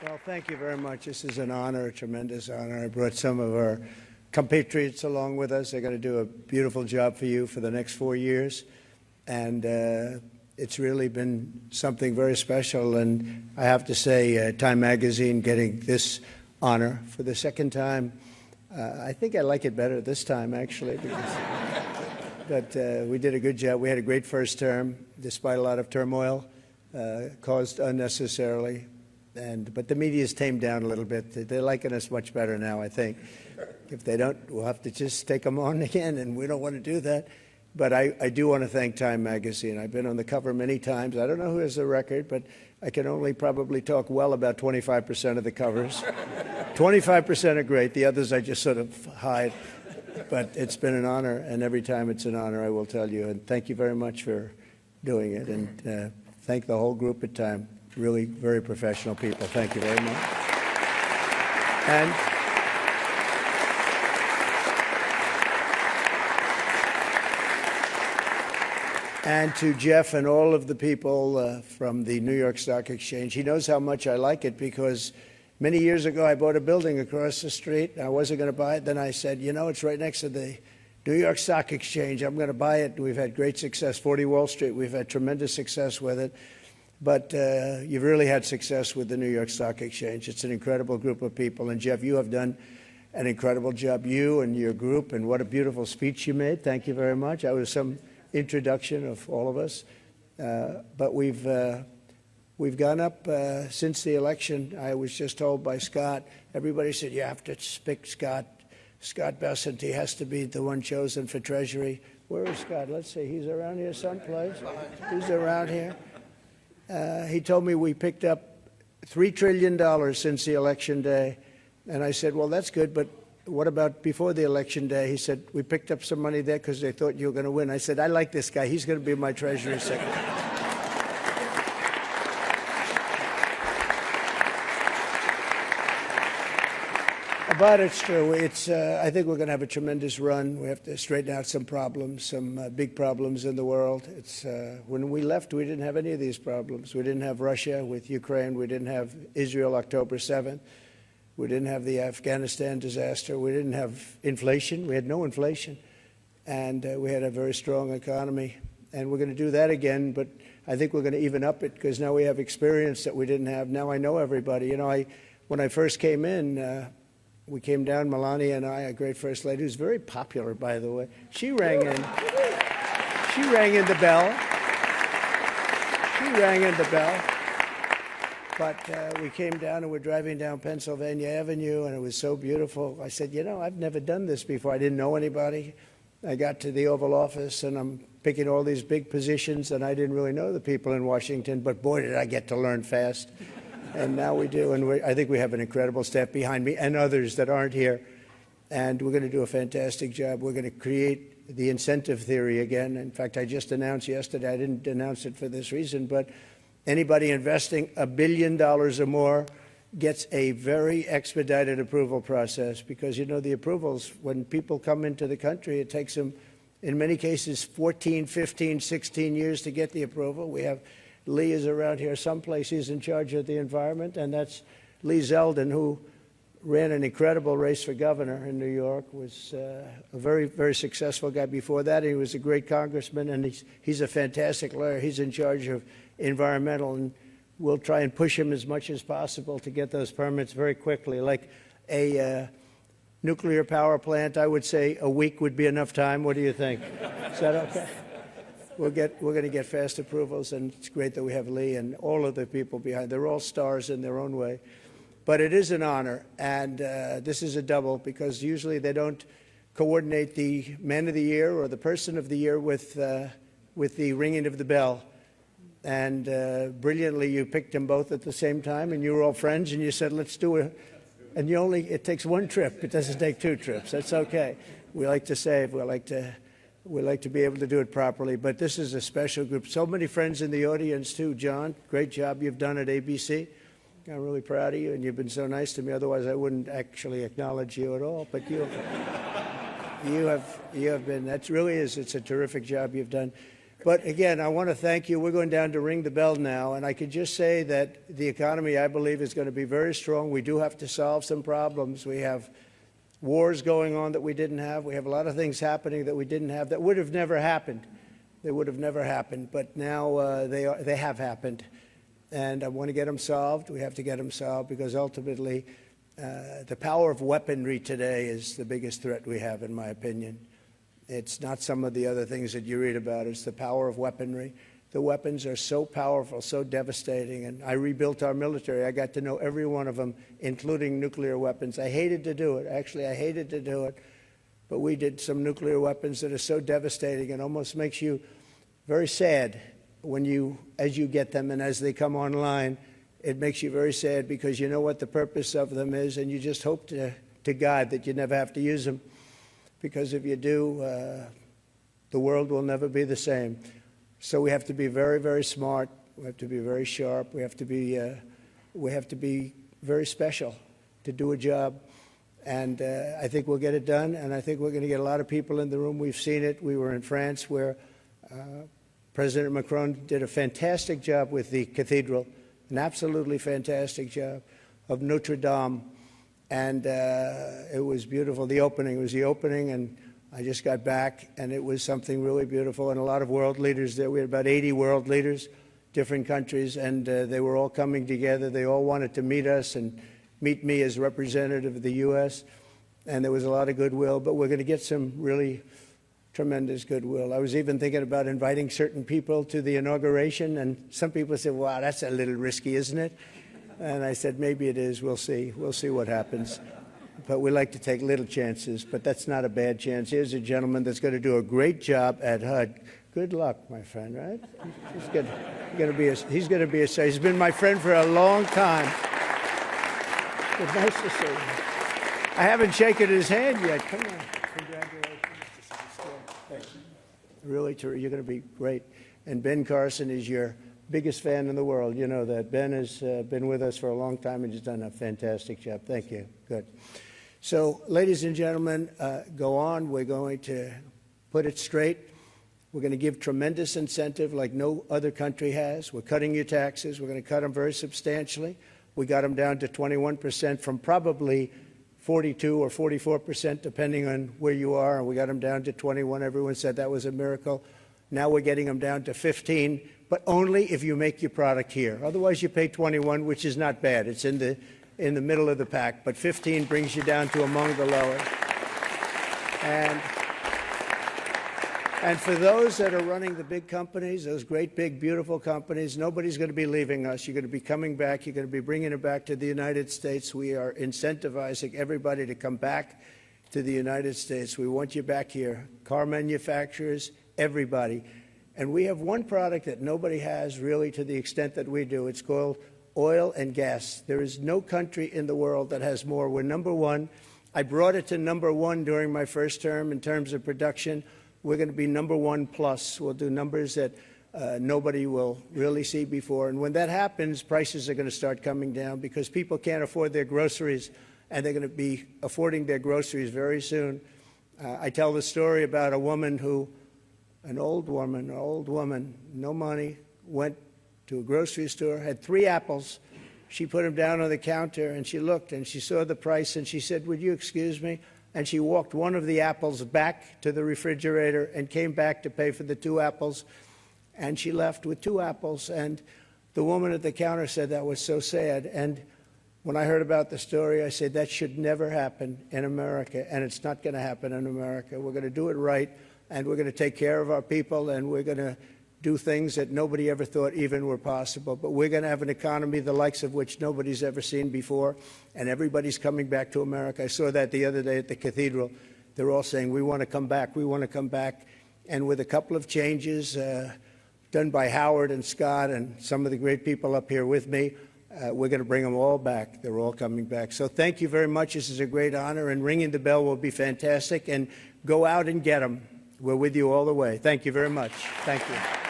Well, thank you very much. This is an honor, a tremendous honor. I brought some of our compatriots along with us. They're going to do a beautiful job for you for the next 4 years. And it's really been something very special. And I have to say, Time Magazine getting this honor for the second time. I think I like it better this time, actually. But we did a good job. We had a great first term, despite a lot of turmoil caused unnecessarily. But the media's tamed down a little bit. They're liking us much better now, I think. If they don't, we'll have to just take them on again, and we don't want to do that. But I do want to thank Time Magazine. I've been on the cover many times. I don't know who has the record, but I can only probably talk well about 25% of the covers. 25% are great. The others I just sort of hide. But it's been an honor, and every time it's an honor, I will tell you. And thank you very much for doing it. And thank the whole group at Time. Really very professional people. Thank you very much. And to Jeff and all of the people from the New York Stock Exchange. He knows how much I like it because many years ago I bought a building across the street. I wasn't going to buy it. Then I said, you know, it's right next to the New York Stock Exchange. I'm going to buy it. We've had great success. 40 Wall Street, we've had tremendous success with it. But you've really had success with the New York Stock Exchange. It's an incredible group of people. And, Jeff, you have done an incredible job, you and your group. And what a beautiful speech you made. Thank you very much. That was some introduction of all of us. But we've gone up since the election. I was just told by Scott, everybody said, you have to pick Scott Bessent. He has to be the one chosen for Treasury. Where is Scott? Let's see. He's around here someplace. He's around here. He told me we picked up $3 trillion since the election day. And I said, well, that's good, but what about before the election day? He said, we picked up some money there because they thought you were going to win. I said, I like this guy. He's going to be my Treasury Secretary. But it's true. I think we're going to have a tremendous run. We have to straighten out some problems, some big problems in the world. When we left, we didn't have any of these problems. We didn't have Russia with Ukraine. We didn't have Israel October 7th. We didn't have the Afghanistan disaster. We didn't have inflation. We had no inflation. And we had a very strong economy. And we're going to do that again, but I think we're going to even up it because now we have experience that we didn't have. Now I know everybody. You know, when I first came in, we came down, Melania and I, a great first lady, who's very popular, by the way. She rang in. She rang in the bell. She rang in the bell. But we came down and we're driving down Pennsylvania Avenue, and it was so beautiful. I said, you know, I've never done this before. I didn't know anybody. I got to the Oval Office, and I'm picking all these big positions, and I didn't really know the people in Washington, but boy, did I get to learn fast. And now we do, and I think we have an incredible staff behind me and others that aren't here. And we're going to do a fantastic job. We're going to create the incentive theory again. In fact, I just announced yesterday, I didn't announce it for this reason, but anybody investing $1 billion or more gets a very expedited approval process because, you know, the approvals, when people come into the country, it takes them, in many cases, 14, 15, 16 years to get the approval. We have Lee is around here someplace. He's in charge of the environment, and that's Lee Zeldin, who ran an incredible race for governor in New York, was a very, very successful guy before that. He was a great congressman, and he's a fantastic lawyer. He's in charge of environmental, and we'll try and push him as much as possible to get those permits very quickly. Like a nuclear power plant, I would say a week would be enough time. What do you think? Is that okay? We're going to get fast approvals, and it's great that we have Lee and all of the people behind. They're all stars in their own way. But it is an honor, and this is a double because usually they don't coordinate the Man of the Year or the Person of the Year with the ringing of the bell. And brilliantly, you picked them both at the same time, and you were all friends, and you said, let's do it. And it takes one trip. It doesn't take two trips. That's okay. We like to save. We like to be able to do it properly. But this is a special group. So many friends in the audience, too. John, great job you've done at ABC. I'm really proud of you, and you've been so nice to me. Otherwise, I wouldn't actually acknowledge you at all. But you have been, that really is, it's a terrific job you've done. But again, I want to thank you. We're going down to ring the bell now, and I can just say that the economy, I believe, is going to be very strong. We do have to solve some problems. We have wars going on that we didn't have. We have a lot of things happening that we didn't have that would have never happened. They would have never happened, but now they have happened. And I want to get them solved. We have to get them solved because ultimately the power of weaponry today is the biggest threat we have, in my opinion. It's not some of the other things that you read about. It's the power of weaponry. The weapons are so powerful, so devastating. And I rebuilt our military. I got to know every one of them, including nuclear weapons. I hated to do it. Actually, I hated to do it. But we did some nuclear weapons that are so devastating and almost makes you very sad when as you get them and as they come online. It makes you very sad because you know what the purpose of them is, and you just hope to God that you never have to use them. Because if you do, the world will never be the same. So we have to be very, very smart. We have to be very sharp. We have to be very special to do a job. And I think we'll get it done. And I think we're going to get a lot of people in the room. We've seen it. We were in France where President Macron did a fantastic job with the cathedral, an absolutely fantastic job, of Notre Dame. And it was beautiful. The opening was the opening, and I just got back, and it was something really beautiful. And a lot of world leaders there. We had about 80 world leaders, different countries, and they were all coming together. They all wanted to meet us and meet me as representative of the U.S., and there was a lot of goodwill. But we're going to get some really tremendous goodwill. I was even thinking about inviting certain people to the inauguration, and some people said, wow, that's a little risky, isn't it? And I said, maybe it is. We'll see. We'll see what happens. But we like to take little chances, but that's not a bad chance. Here's a gentleman that's going to do a great job at HUD. Good luck, my friend, right? He's going to be a he's been my friend for a long time. It's nice to see you. I haven't shaken his hand yet. Come on. Congratulations. Thanks. Really, you're going to be great. And Ben Carson is your biggest fan in the world. You know that. Ben has been with us for a long time and has done a fantastic job. Thank you. Good. So, ladies and gentlemen, go on. We're going to put it straight. We're going to give tremendous incentive like no other country has. We're cutting your taxes. We're going to cut them very substantially. We got them down to 21% from probably 42 or 44%, depending on where you are. And we got them down to 21. Everyone said that was a miracle. Now we're getting them down to 15, but only if you make your product here. Otherwise, you pay 21, which is not bad. It's in the middle of the pack, but 15 brings you down to among the lowest. And for those that are running the big companies, those great, big, beautiful companies, nobody's going to be leaving us. You're going to be coming back. You're going to be bringing it back to the United States. We are incentivizing everybody to come back to the United States. We want you back here. Car manufacturers, everybody. And we have one product that nobody has really to the extent that we do. It's called oil and gas. There is no country in the world that has more. We're number one. I brought it to number one during my first term in terms of production. We're going to be number one plus. We'll do numbers that nobody will really see before. And when that happens, prices are going to start coming down because people can't afford their groceries, and they're going to be affording their groceries very soon. I tell the story about a woman who, an old woman, no money, went to a grocery store, had 3 apples. She put them down on the counter, and she looked, and she saw the price, and she said, would you excuse me? And she walked one of the apples back to the refrigerator and came back to pay for the 2 apples. And she left with 2 apples. And the woman at the counter said that was so sad. And when I heard about the story, I said that should never happen in America. And it's not going to happen in America. We're going to do it right. And we're going to take care of our people. And we're going to do things that nobody ever thought even were possible. But we're going to have an economy the likes of which nobody's ever seen before, and everybody's coming back to America. I saw that the other day at the cathedral. They're all saying, we want to come back, we want to come back. And with a couple of changes done by Howard and Scott and some of the great people up here with me, we're going to bring them all back. They're all coming back. So thank you very much. This is a great honor, and ringing the bell will be fantastic. And go out and get them. We're with you all the way. Thank you very much. Thank you.